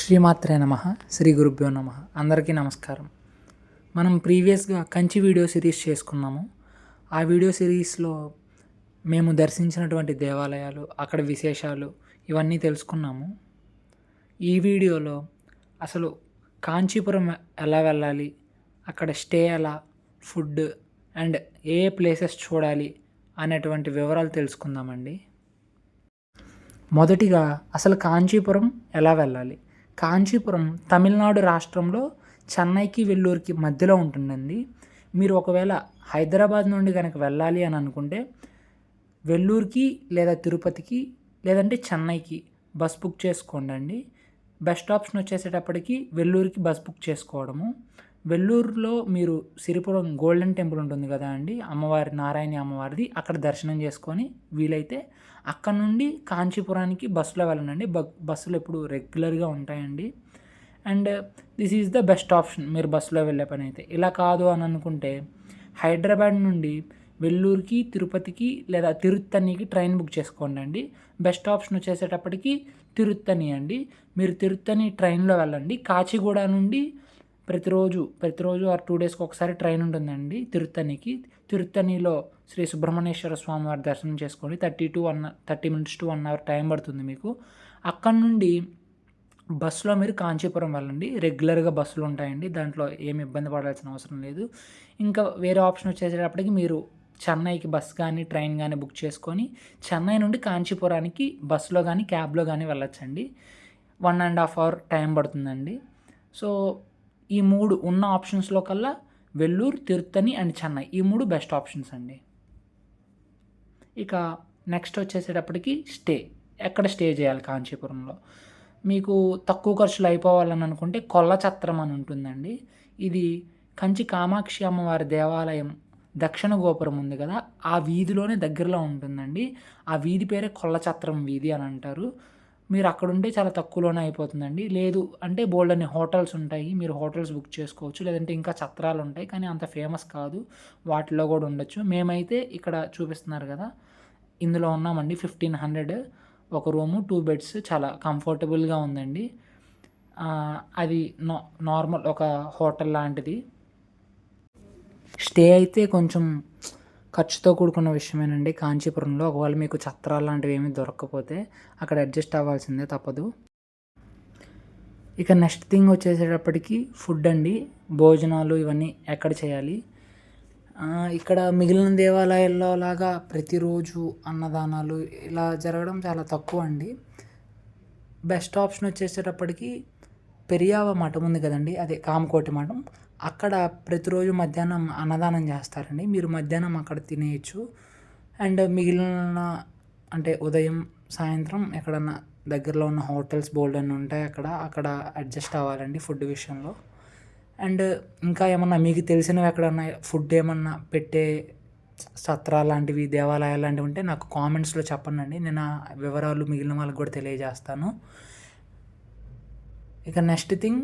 శ్రీమాత్రే నమః. శ్రీ గురుభ్యో నమః. అందరికీ నమస్కారం. మనం ప్రీవియస్గా కంచి వీడియో సిరీస్ చేసుకున్నాము. ఆ వీడియో సిరీస్లో మేము దర్శించినటువంటి దేవాలయాలు, అక్కడ విశేషాలు ఇవన్నీ తెలుసుకున్నాము. ఈ వీడియోలో అసలు కాంచీపురం ఎలా వెళ్ళాలి, అక్కడ స్టే ఎలా, ఫుడ్ అండ్ ఏ ప్లేసెస్ చూడాలి అనేటువంటి వివరాలు తెలుసుకుందామండి. మొదటిగా అసలు కాంచీపురం ఎలా వెళ్ళాలి? కాంచీపురం తమిళనాడు రాష్ట్రంలో చెన్నైకి, వెల్లూరుకి మధ్యలో ఉంటుందండి. మీరు ఒకవేళ హైదరాబాద్ నుండి కనుక వెళ్ళాలి అని అనుకుంటే వెల్లూరుకి లేదా తిరుపతికి లేదంటే చెన్నైకి బస్ బుక్ చేసుకోండి. బెస్ట్ ఆప్షన్ వచ్చేసేటప్పటికి వెల్లూరుకి బస్ బుక్ చేసుకోవడము. వెల్లూరులో మీరు సిరిపురం గోల్డెన్ టెంపుల్ ఉంటుంది కదా అండి, అమ్మవారి నారాయణి అమ్మవారిది, అక్కడ దర్శనం చేసుకొని వీలైతే అక్కడ నుండి కాంచీపురానికి బస్సులో వెళ్ళండి. బస్సులు ఎప్పుడు రెగ్యులర్గా ఉంటాయండి. And this is the best option మీరు బస్సులో వెళ్ళే పని అయితే. ఇలా కాదు అని అనుకుంటే హైదరాబాద్ నుండి వెల్లూరుకి, తిరుపతికి లేదా తిరుత్తణికి ట్రైన్ బుక్ చేసుకోండి. బెస్ట్ ఆప్షన్ వచ్చేసేటప్పటికి తిరుత్తణి అండి. మీరు తిరుత్తణి ట్రైన్లో వెళ్ళండి. కాచిగూడ నుండి ప్రతిరోజు ఆర్ 2 డేస్కి ఒకసారి ట్రైన్ ఉంటుందండి తిరుత్తణికి. తిరుత్తణిలో శ్రీ సుబ్రహ్మణ్యేశ్వర స్వామి వారి దర్శనం చేసుకోండి. 30 minutes to 1 hour టైం పడుతుంది మీకు. అక్కడ నుండి బస్సులో మీరు కాంచీపురం వెళ్ళండి. రెగ్యులర్గా బస్సులు ఉంటాయండి, దాంట్లో ఏమి ఇబ్బంది పడాల్సిన అవసరం లేదు. ఇంకా వేరే ఆప్షన్ వచ్చేసేటప్పటికి మీరు చెన్నైకి బస్ కానీ ట్రైన్ కానీ బుక్ చేసుకొని చెన్నై నుండి కాంచీపురానికి బస్సులో కానీ క్యాబ్లో కానీ వెళ్ళొచ్చండి. 1.5 hour టైం పడుతుందండి. సో ఈ 3 ఉన్న ఆప్షన్స్లో కల్లా వెల్లూరు, తిరుత్తణి అండ్ చెన్నై ఈ 3 బెస్ట్ ఆప్షన్స్ అండి. ఇక నెక్స్ట్ వచ్చేసేటప్పటికి ఎక్కడ స్టే చేయాలి కాంచీపురంలో? మీకు తక్కువ ఖర్చులు అయిపోవాలని అనుకుంటే కొల్లచత్రం అని ఉంటుందండి. ఇది కంచి కామాక్షి అమ్మవారి దేవాలయం దక్షిణ గోపురం ఉంది కదా, ఆ వీధిలోనే దగ్గరలో ఉంటుందండి. ఆ వీధి పేరే కొల్లచత్రం వీధి అని అంటారు. మీరు అక్కడ ఉంటే చాలా తక్కువలోనే అయిపోతుందండి. లేదు అంటే బోల్డన్ని హోటల్స్ ఉంటాయి, మీరు హోటల్స్ బుక్ చేసుకోవచ్చు. లేదంటే ఇంకా ఛత్రాలు ఉంటాయి, కానీ అంత ఫేమస్ కాదు, వాటిలో కూడా ఉండొచ్చు. మేమైతే ఇక్కడ చూపిస్తున్నారు కదా ఇందులో ఉన్నామండి. 1500 ఒక రూము, 2 beds, చాలా కంఫర్టబుల్గా ఉందండి. అది నార్మల్ ఒక హోటల్ లాంటిది. స్టే అయితే కొంచెం ఖర్చుతో కూడుకున్న విషయమేనండి కాంచీపురంలో. ఒకవేళ మీకు ఛత్రాలు లాంటివి ఏమీ దొరకకపోతే అక్కడ అడ్జస్ట్ అవ్వాల్సిందే, తప్పదు. ఇక నెక్స్ట్ థింగ్ వచ్చేసేటప్పటికి ఫుడ్ అండి. భోజనాలు ఇవన్నీ ఎక్కడ చేయాలి? ఇక్కడ మిగిలిన దేవాలయాల్లో లాగా ప్రతిరోజు అన్నదానాలు ఇలా జరగడం చాలా తక్కువ అండి. బెస్ట్ ఆప్షన్ వచ్చేసేటప్పటికి పెరియావ మఠం ఉంది కదండి, అదే కామకోటి మఠం, అక్కడ ప్రతిరోజు మధ్యాహ్నం అన్నదానం చేస్తారండి. మీరు మధ్యాహ్నం అక్కడ తినేయచ్చు. అండ్ మిగిలిన అంటే ఉదయం, సాయంత్రం ఎక్కడన్నా దగ్గరలో ఉన్న హోటల్స్ బోల్డెన్ ఉంటాయి, అక్కడ అడ్జస్ట్ అవ్వాలండి ఫుడ్ విషయంలో. అండ్ ఇంకా ఏమన్నా మీకు తెలిసినవి ఎక్కడన్నా ఫుడ్ ఏమన్నా పెట్టే సత్రాలు లాంటివి, దేవాలయాలు లాంటివి ఉంటే నాకు కామెంట్స్లో చెప్పండి. నేను ఆ వివరాలు మిగిలిన వాళ్ళకి కూడా తెలియజేస్తాను. ఇక నెక్స్ట్ థింగ్,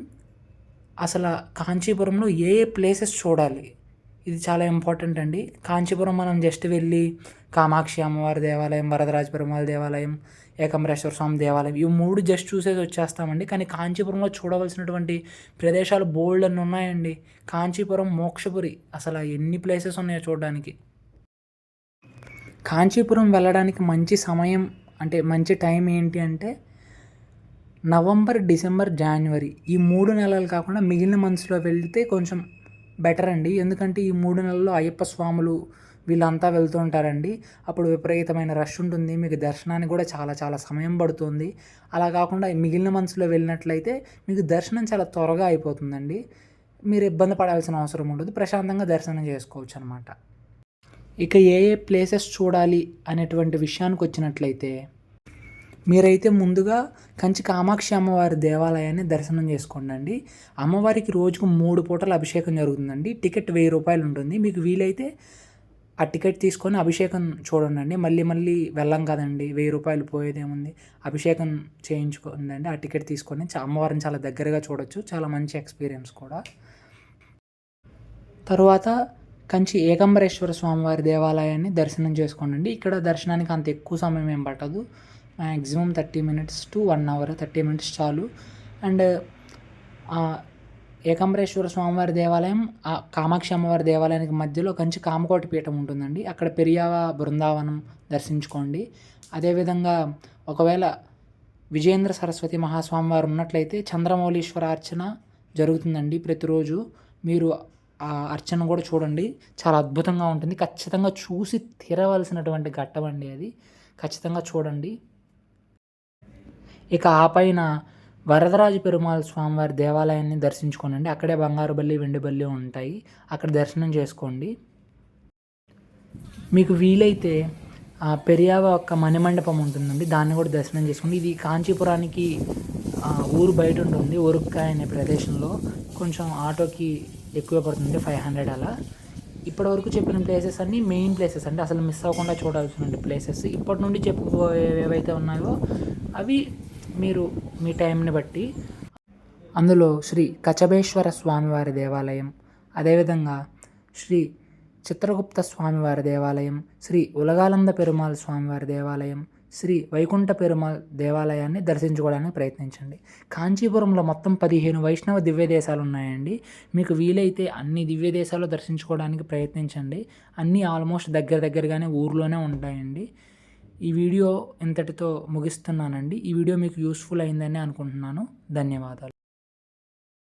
అసలు కాంచీపురంలో ఏ ప్లేసెస్ చూడాలి, ఇది చాలా ఇంపార్టెంట్ అండి. కాంచీపురం మనం జస్ట్ వెళ్ళి కామాక్షి అమ్మవారి దేవాలయం, వరదరాజ పెరుమాళ దేవాలయం, ఏకంబరేశ్వర స్వామి దేవాలయం ఈ 3 జస్ట్ చూసేసి వచ్చేస్తామండి. కానీ కాంచీపురంలో చూడవలసినటువంటి ప్రదేశాలు బోల్డ్ అని ఉన్నాయండి. కాంచీపురం మోక్షపురి, అసలు ఎన్ని ప్లేసెస్ ఉన్నాయో చూడడానికి. కాంచీపురం వెళ్ళడానికి మంచి సమయం అంటే మంచి టైం ఏంటి అంటే నవంబర్, డిసెంబర్, జనవరి ఈ 3 నెలలు కాకుండా మిగిలిన మంత్స్లో వెళ్తే కొంచెం బెటర్ అండి. ఎందుకంటే ఈ 3 నెలల్లో అయ్యప్ప స్వాములు వీళ్ళంతా వెళ్తూ ఉంటారండి. అప్పుడు విపరీతమైన రష్ ఉంటుంది, మీకు దర్శనానికి కూడా చాలా చాలా సమయం పడుతుంది. అలా కాకుండా మిగిలిన మంత్స్లో వెళ్ళినట్లయితే మీకు దర్శనం చాలా త్వరగా అయిపోతుందండి. మీరు ఇబ్బంది పడాల్సిన అవసరం ఉండదు, ప్రశాంతంగా దర్శనం చేసుకోవచ్చు అనమాట. ఇక ఏ ప్లేసెస్ చూడాలి అనేటువంటి విషయానికి వచ్చినట్లయితే మీరైతే ముందుగా కంచి కామాక్షి అమ్మవారి దేవాలయాన్ని దర్శనం చేసుకోండి. అమ్మవారికి రోజుకు 3 పూటల అభిషేకం జరుగుతుందండి. టికెట్ 1000 రూపాయలు ఉంటుంది. మీకు వీలైతే ఆ టికెట్ తీసుకొని అభిషేకం చూడండి. మళ్ళీ వెళ్ళం కదండి, 1000 రూపాయలు పోయేదేముంది, అభిషేకం చేయించుకోండి. ఆ టికెట్ తీసుకొని అమ్మవారిని చాలా దగ్గరగా చూడొచ్చు, చాలా మంచి ఎక్స్పీరియన్స్ కూడా. తరువాత కంచి ఏకంబరేశ్వర స్వామివారి దేవాలయాన్ని దర్శనం చేసుకోండి. ఇక్కడ దర్శనానికి అంత ఎక్కువ సమయం ఏం పట్టదు, maximum 30 minutes to 1 hour, 30 minutes చాలు. అండ్ ఏకాంబరేశ్వర స్వామివారి దేవాలయం, కామాక్షి అమ్మవారి దేవాలయానికి మధ్యలో కంచి కామకోటి పీఠం ఉంటుందండి. అక్కడ పెరియావ బృందావనం దర్శించుకోండి. అదేవిధంగా ఒకవేళ విజయేంద్ర సరస్వతి మహాస్వామి వారు ఉన్నట్లయితే చంద్రమౌళీశ్వర అర్చన జరుగుతుందండి ప్రతిరోజు. మీరు ఆ అర్చన కూడా చూడండి, చాలా అద్భుతంగా ఉంటుంది. ఖచ్చితంగా చూసి తీరవలసినటువంటి ఘట్టం అండి అది. ఖచ్చితంగా చూడండి. ఇక ఆ పైన వరదరాజ పెరుమాళ్ స్వామివారి దేవాలయాన్ని దర్శించుకోనండి. అక్కడే బంగారు బల్లి, వెండి బల్లి ఉంటాయి. అక్కడ దర్శనం చేసుకోండి. మీకు వీలైతే పెరియావ ఒక మణిమండపం ఉంటుందండి, దాన్ని కూడా దర్శనం చేసుకోండి. ఇది కాంచీపురానికి ఊరు బయట ఉంటుంది, ఉరుక్కాయ్ అనే ప్రదేశంలో. కొంచెం ఆటోకి ఎక్కువ పడుతుంది, 500 అలా. ఇప్పటివరకు చెప్పిన ప్లేసెస్ అన్నీ మెయిన్ ప్లేసెస్ అండి, అసలు మిస్ అవ్వకుండా చూడాల్సిన ప్లేసెస్. ఇప్పటి నుండి చెప్పుకోయేవి ఏవైతే ఉన్నాయో అవి మీరు మీ టైంని బట్టి. అందులో శ్రీ కచబేశ్వర స్వామివారి దేవాలయం, అదేవిధంగా శ్రీ చిత్రగుప్త స్వామివారి దేవాలయం, శ్రీ ఉలగాలంద పెరుమాళ్ స్వామివారి దేవాలయం, శ్రీ వైకుంఠ పెరుమాళ్ దేవాలయాన్ని దర్శించుకోవడానికి ప్రయత్నించండి. కాంచీపురంలో మొత్తం 15 వైష్ణవ దివ్య దేశాలు ఉన్నాయండి. మీకు వీలైతే అన్ని దివ్య దేశాలు దర్శించుకోవడానికి ప్రయత్నించండి. అన్నీ ఆల్మోస్ట్ దగ్గరగానే ఊర్లోనే ఉంటాయండి. ఈ వీడియో ఇంతటితో ముగిస్తున్నానండి. ఈ వీడియో మీకు యూస్ఫుల్ అయిందని అనుకుంటున్నాను. ధన్యవాదాలు.